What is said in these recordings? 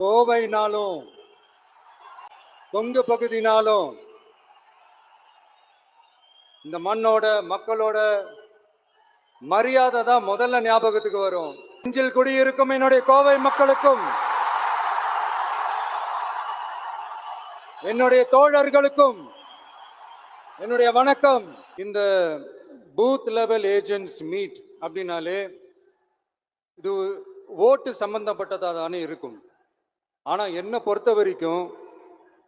கோவைனாலும் கொங்கு பகுதினாலும் இந்த மண்ணோட மக்களோட மரியாதை தான் முதல்ல ஞாபகத்துக்கு வரும். நெஞ்சில் குடியிருக்கும் என்னுடைய கோவை மக்களுக்கும் என்னுடைய தோழர்களுக்கும் என்னுடைய வணக்கம். இந்த பூத் லெவல் ஏஜென்ட்ஸ் மீட் அப்படின்னாலே இது ஓட்டு சம்பந்தப்பட்டதாக தானே இருக்கும். ஆனா என்ன பொறுத்த வரைக்கும்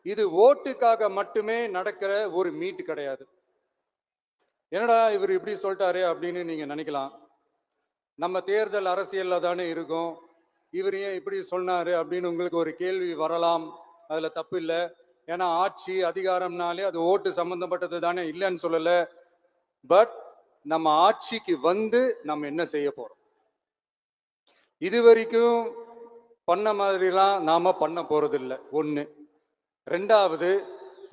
இது ஓட்டுக்காக மட்டுமே நடக்கிற ஒரு மீட் கிடையாது. என்னடா இவர் இப்படி சொல்லிட்டாரு அப்படின்னு நீங்க நினைக்கலாம். நம்ம தேர்தல் அரசியல்ல தானே இருக்கும், இவர் ஏன் இப்படி சொன்னாரு அப்படின்னு உங்களுக்கு ஒரு கேள்வி வரலாம். அதுல தப்பு இல்லை. ஏன்னா ஆட்சி அதிகாரம்னாலே அது ஓட்டு சம்பந்தப்பட்டது தானே, இல்லைன்னு சொல்லல. பட் நம்ம ஆட்சிக்கு வந்து நம்ம என்ன செய்ய போறோம், இது வரைக்கும் பண்ண மாதிரிலாம் நாம பண்ண போறதில்லை. ஒண்ணு. ரெண்டாவது,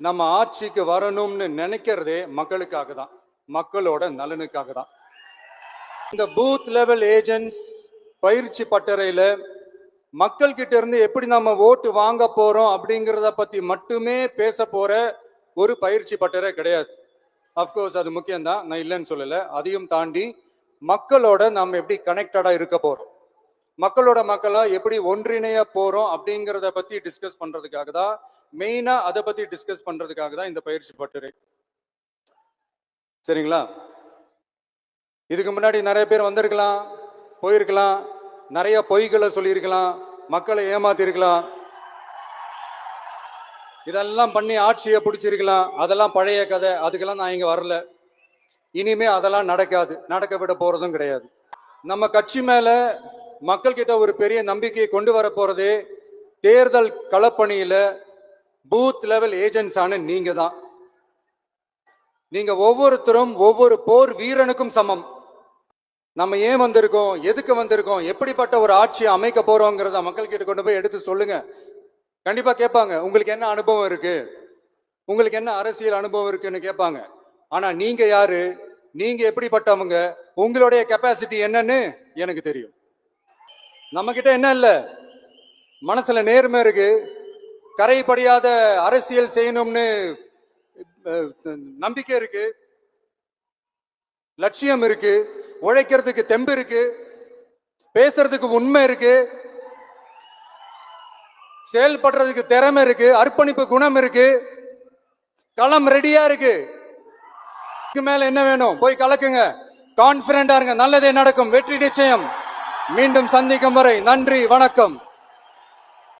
நம்ம ஆட்சிக்கு வரணும்னு நினைக்கிறதே மக்களுக்காக தான், மக்களோட நலனுக்காக தான். இந்த பூத் லெவல் ஏஜென்ட்ஸ் பயிற்சி பட்டறையில மக்கள் கிட்ட இருந்து எப்படி நம்ம ஓட்டு வாங்க போறோம் அப்படிங்கிறத பத்தி மட்டுமே பேச போற ஒரு பயிற்சி பட்டறை கிடையாது. அப்கோர்ஸ் அது முக்கியம்தான், நான் இல்லைன்னு சொல்லல. அதையும் தாண்டி மக்களோட நம்ம எப்படி கனெக்டடா இருக்க போறோம், மக்களோட மக்களா எப்படி ஒன்றிணைய போறோம் அப்படிங்கிறத பத்தி டிஸ்கஸ் பண்றதுக்காக தான், மெயினா அதை பத்தி டிஸ்கஸ் பண்றதுக்காக தான் இந்த பயிற்சி பட்டறை. சரிங்களா? இதுக்கு முன்னாடி நிறைய பேர் வந்திருக்கலாம், போயிருக்கலாம், நிறைய பொய்களை சொல்லியிருக்கலாம், மக்களை ஏமாத்திருக்கலாம், இதெல்லாம் பண்ணி ஆட்சியை பிடிச்சிருக்கலாம். அதெல்லாம் பழைய கதை, அதுக்கெல்லாம் நான் இங்க வரல. இனிமே அதெல்லாம் நடக்காது, நடக்க விட போறதும் கிடையாது. நம்ம கட்சி மேல மக்கள் கிட்ட ஒரு பெரிய நம்பிக்கையை கொண்டு வர போறதே தேர்தல் களப்பணியில பூத் லெவல் ஏஜென்ட்ஸ் ஆன நீங்க தான். நீங்க ஒவ்வொருத்தரும் ஒவ்வொரு போர் வீரனுக்கும் சமம். நம்ம ஏன் வந்திருக்கோம், எதுக்கு வந்திருக்கோம், எப்படிப்பட்ட ஒரு ஆட்சியை அமைக்க போறோங்கிறத மக்கள் கிட்ட கொண்டு போய் எடுத்து சொல்லுங்க. கண்டிப்பா கேட்பாங்க, உங்களுக்கு என்ன அனுபவம் இருக்கு, உங்களுக்கு என்ன அரசியல் அனுபவம் இருக்குன்னு கேட்பாங்க. ஆனா நீங்க யாரு, நீங்க எப்படிப்பட்டவங்க, உங்களுடைய கெப்பாசிட்டி என்னன்னு எனக்கு தெரியும். நம்ம கிட்ட என்ன இல்ல, மனசுல நேர்மை இருக்கு, கரைப்படியாத அரசியல் செய்யணும்னு நம்பிக்கை இருக்கு, லட்சியம் இருக்கு, உழைக்கிறதுக்கு தெம்பு இருக்கு, பேசுறதுக்கு உண்மை இருக்கு, செயல்படுறதுக்கு திறமை இருக்கு, அர்ப்பணிப்பு குணம் இருக்கு, களம் ரெடியா இருக்கு. இதுக்கு மேல என்ன வேணும், போய் கலக்குங்க, கான்பிடண்டா இருங்க, நல்லதே நடக்கும், வெற்றி நிச்சயம். மீண்டும் சந்திக்கும் வரை நன்றி, வணக்கம்.